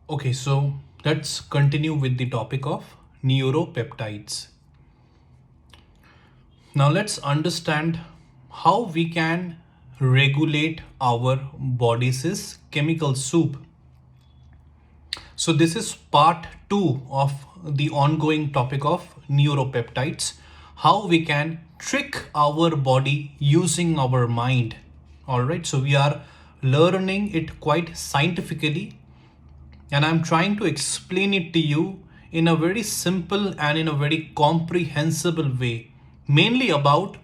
Okay, so let's continue with the topic of neuropeptides. Now let's understand how we can regulate our body's chemical soup. So this is part 2 of the ongoing topic of neuropeptides, how we can trick our body using our mind. All right, so we are learning it quite scientifically, and I'm trying to explain it to you in a very simple and in a very comprehensible way, mainly about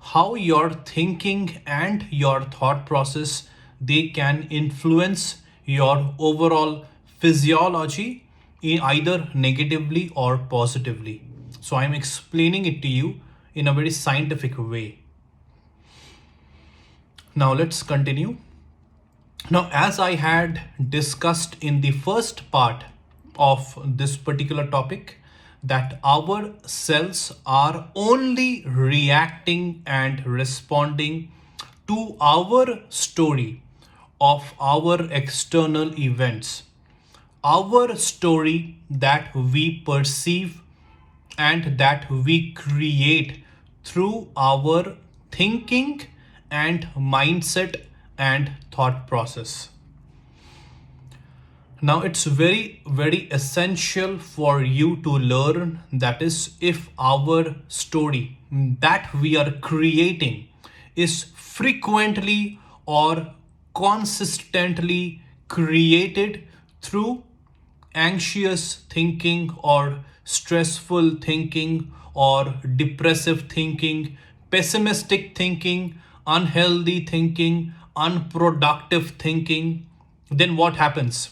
how your thinking and your thought process they can influence your overall physiology in either negatively or positively. So I'm explaining it to you in a very scientific way. Now let's continue. Now, as I had discussed in the first part of this particular topic, that our cells are only reacting and responding to our story of our external events, our story that we perceive and that we create through our thinking and mindset and thought process. Now it's very essential for you to learn that is, if our story that we are creating is frequently or consistently created through anxious thinking or stressful thinking or depressive thinking, pessimistic thinking, unhealthy thinking, unproductive thinking, then what happens?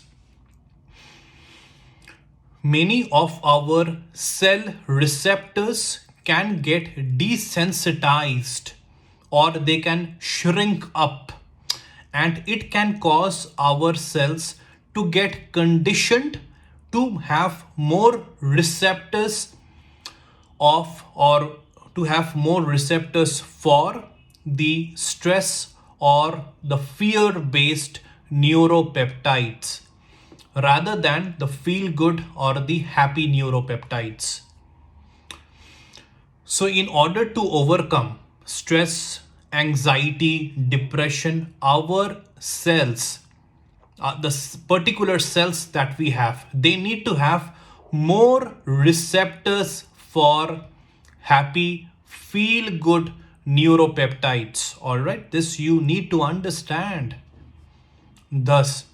Many of our cell receptors can get desensitized or they can shrink up, and it can cause our cells to get conditioned to have more receptors of or to have more receptors for the stress or the fear based neuropeptides rather than the feel good or the happy neuropeptides. So, in order to overcome stress, anxiety, depression, our cells, the particular cells that we have, they need to have more receptors for happy, feel good neuropeptides. All right, this you need to understand. Thus,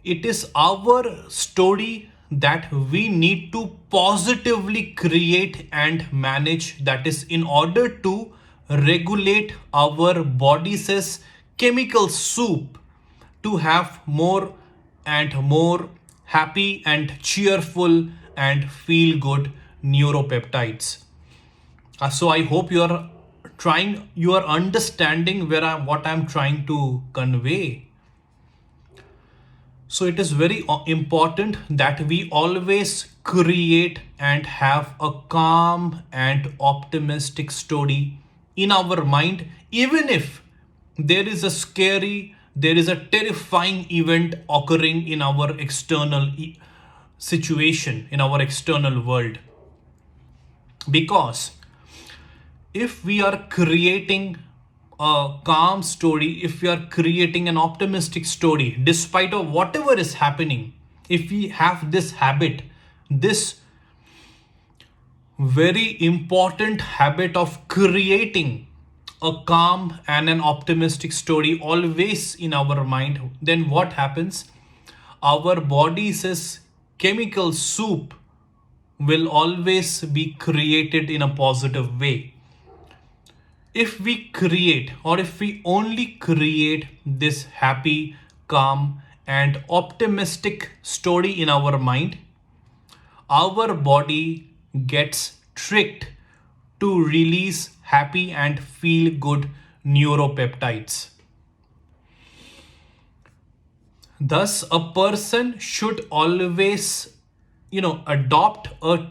it is our story that we need to positively create and manage, that is in order to regulate our body's chemical soup to have more and more happy and cheerful and feel good neuropeptides. So I hope you are understanding what I'm trying to convey. So it is very important that we always create and have a calm and optimistic story in our mind, even if there is a terrifying event occurring in our external situation, in our external world. Because if we are creating a calm story, if we are creating an optimistic story despite of whatever is happening, if we have this habit, this very important habit of creating a calm and an optimistic story always in our mind, then what happens? Our body's chemical soup will always be created in a positive way. If we create, or if we only create this happy, calm, and optimistic story in our mind, our body gets tricked to release happy and feel good neuropeptides. Thus, a person should always, adopt a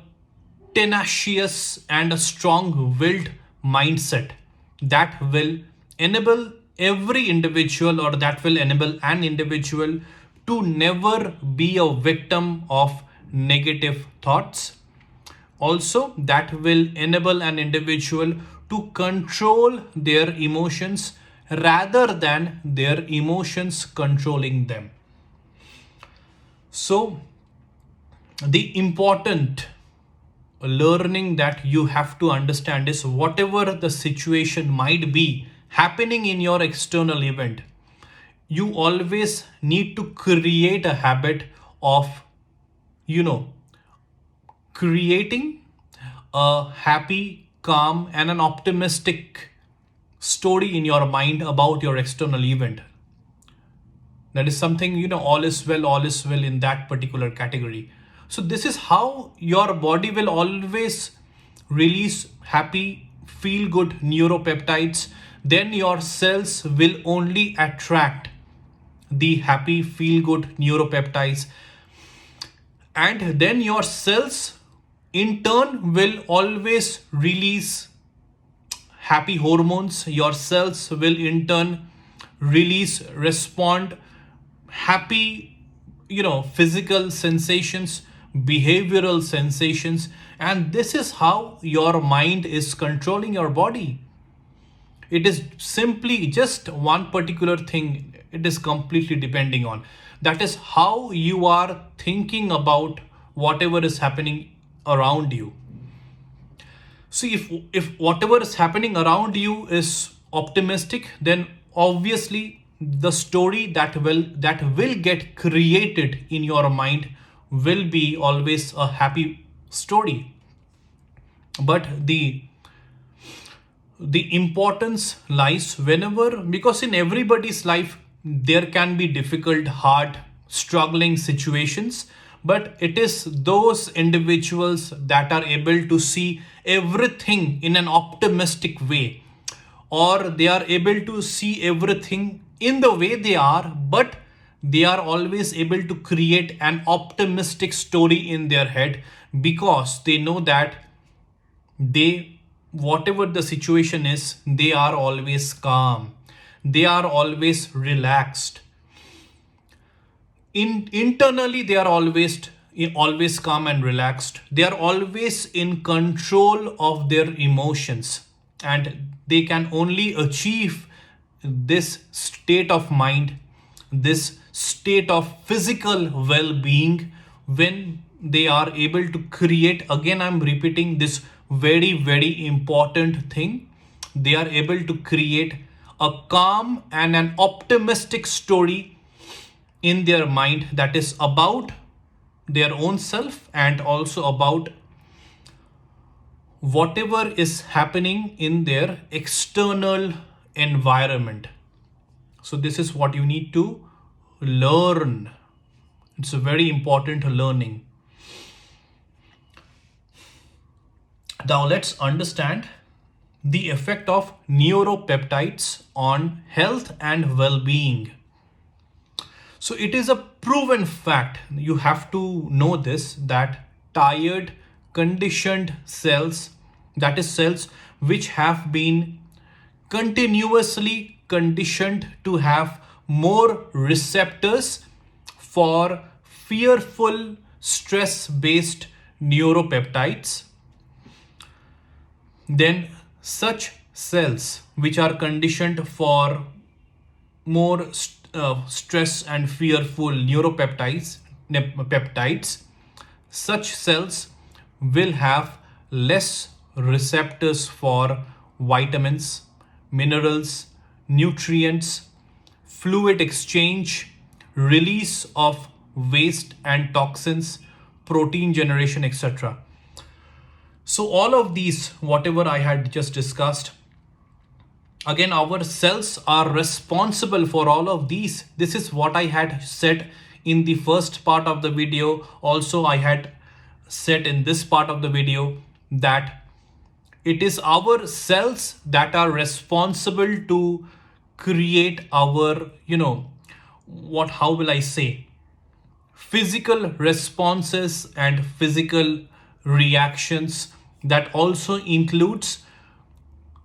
tenacious and a strong willed mindset that will enable every individual, or that will enable an individual to never be a victim of negative thoughts. Also, that will enable an individual to control their emotions rather than their emotions controlling them. So, the important learning that you have to understand is whatever the situation might be happening in your external event, you always need to create a habit of, you know, creating a happy, calm, and an optimistic story in your mind about your external event. That is something, all is well in that particular category. So this is how your body will always release happy, feel good neuropeptides. Then your cells will only attract the happy, feel good neuropeptides. And then your cells in turn will always release happy hormones. Your cells will in turn respond happy, physical sensations, behavioral sensations. And this is how your mind is controlling your body. It is simply just one particular thing. It is completely depending on. That is how you are thinking about whatever is happening around you. So if whatever is happening around you is optimistic, then obviously the story that will get created in your mind will be always a happy story. But the importance lies whenever, because in everybody's life there can be difficult, hard, struggling situations, but it is those individuals that are able to see everything in an optimistic way, or they are able to see everything in the way they are, but they are always able to create an optimistic story in their head, because they know that they, whatever the situation is, they are always calm, they are always relaxed. Internally they are always calm and relaxed. They are always in control of their emotions, and they can only achieve this state of mind, this state of physical well-being, when they are able to create, again I'm repeating this very very important thing, they are able to create a calm and an optimistic story in their mind that is about their own self and also about whatever is happening in their external environment. So this is what you need to learn. It's a very important learning. Now let's understand the effect of neuropeptides on health and well-being. So it is a proven fact, you have to know this, that tired, conditioned cells, that is cells which have been continuously conditioned to have more receptors for fearful, stress-based neuropeptides, then such cells which are conditioned for more stress and fearful peptides, such cells will have less receptors for vitamins, minerals, nutrients, fluid exchange, release of waste and toxins, protein generation, etc. So all of these, whatever I had just discussed, again, our cells are responsible for all of these. This is what I had said in the first part of the video. Also, I had said in this part of the video that it is our cells that are responsible to create our, how will I say, physical responses and physical reactions. That also includes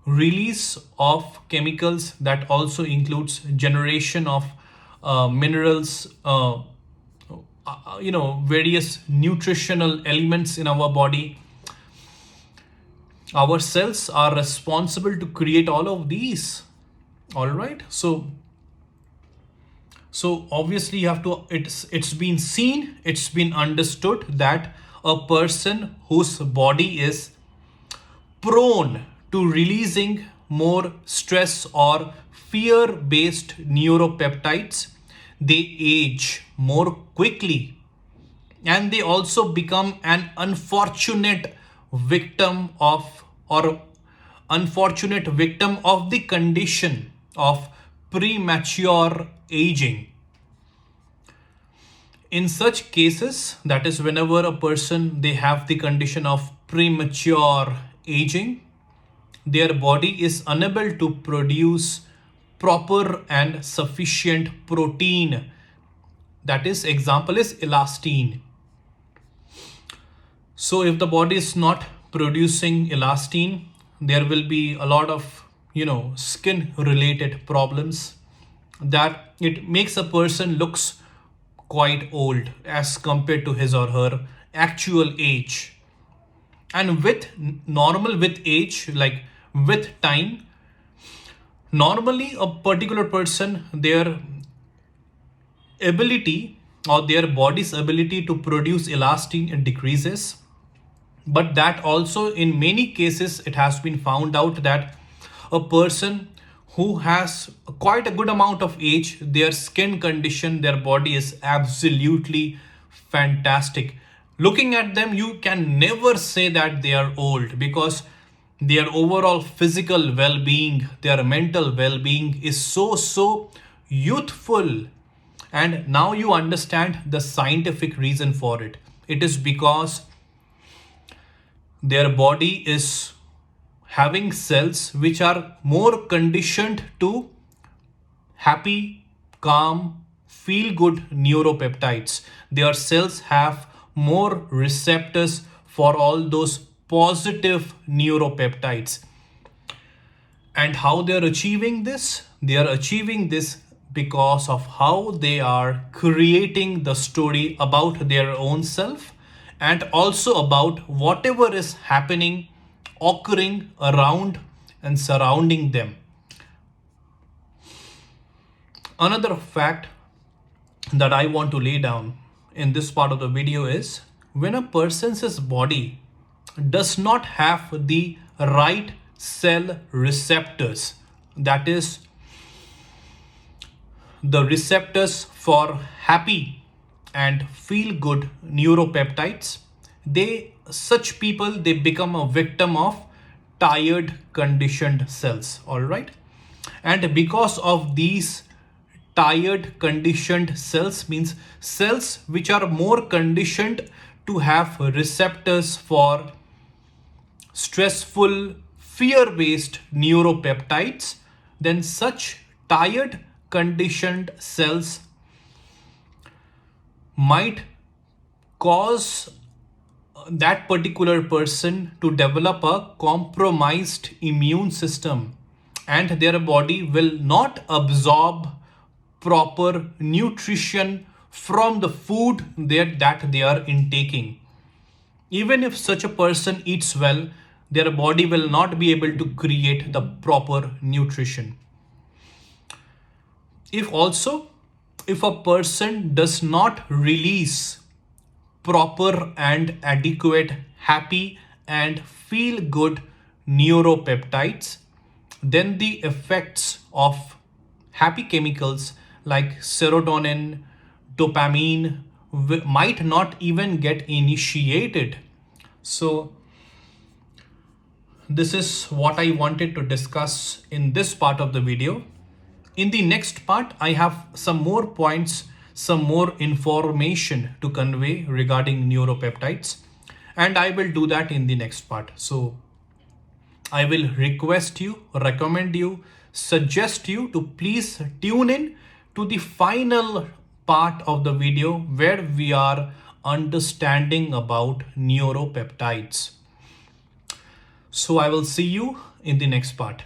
release of chemicals, that also includes generation of minerals, various nutritional elements in our body. Our cells are responsible to create all of these. All right. So obviously you have to, it's been seen, it's been understood that a person whose body is prone to releasing more stress or fear based neuropeptides, they age more quickly, and they also become an unfortunate victim of, or unfortunate victim of the condition of premature aging. In such cases, that is whenever a person they have the condition of premature aging, their body is unable to produce proper and sufficient protein. That is, example is elastin. So if the body is not producing elastin, there will be a lot of skin related problems, that it makes a person looks quite old as compared to his or her actual age. And with age, like with time, normally a particular person, their ability or their body's ability to produce elastin decreases. But that also, in many cases, it has been found out that a person who has quite a good amount of age, their skin condition, their body is absolutely fantastic. Looking at them, you can never say that they are old, because their overall physical well-being, their mental well-being is so youthful. And now you understand the scientific reason for it. It is because their body is having cells which are more conditioned to happy, calm, feel good neuropeptides. Their cells have more receptors for all those positive neuropeptides. And how they are achieving this? They are achieving this because of how they are creating the story about their own self, and also about whatever is happening, occurring around and surrounding them. Another fact that I want to lay down in this part of the video is, when a person's body does not have the right cell receptors, that is, the receptors for happy and feel good neuropeptides, such people, they become a victim of tired conditioned cells. All right. And because of these tired conditioned cells, means cells which are more conditioned to have receptors for stressful fear based neuropeptides, then such tired conditioned cells might cause that particular person to develop a compromised immune system, and their body will not absorb proper nutrition from the food that they are intaking. Even if such a person eats well, their body will not be able to create the proper nutrition. If a person does not release proper and adequate happy and feel good neuropeptides, then the effects of happy chemicals like serotonin, dopamine might not even get initiated. So this is what I wanted to discuss in this part of the video. In the next part, I have some more points, some more information to convey regarding neuropeptides, and I will do that in the next part. So I will request you, recommend you, suggest you to please tune in to the final part of the video where we are understanding about neuropeptides. So I will see you in the next part.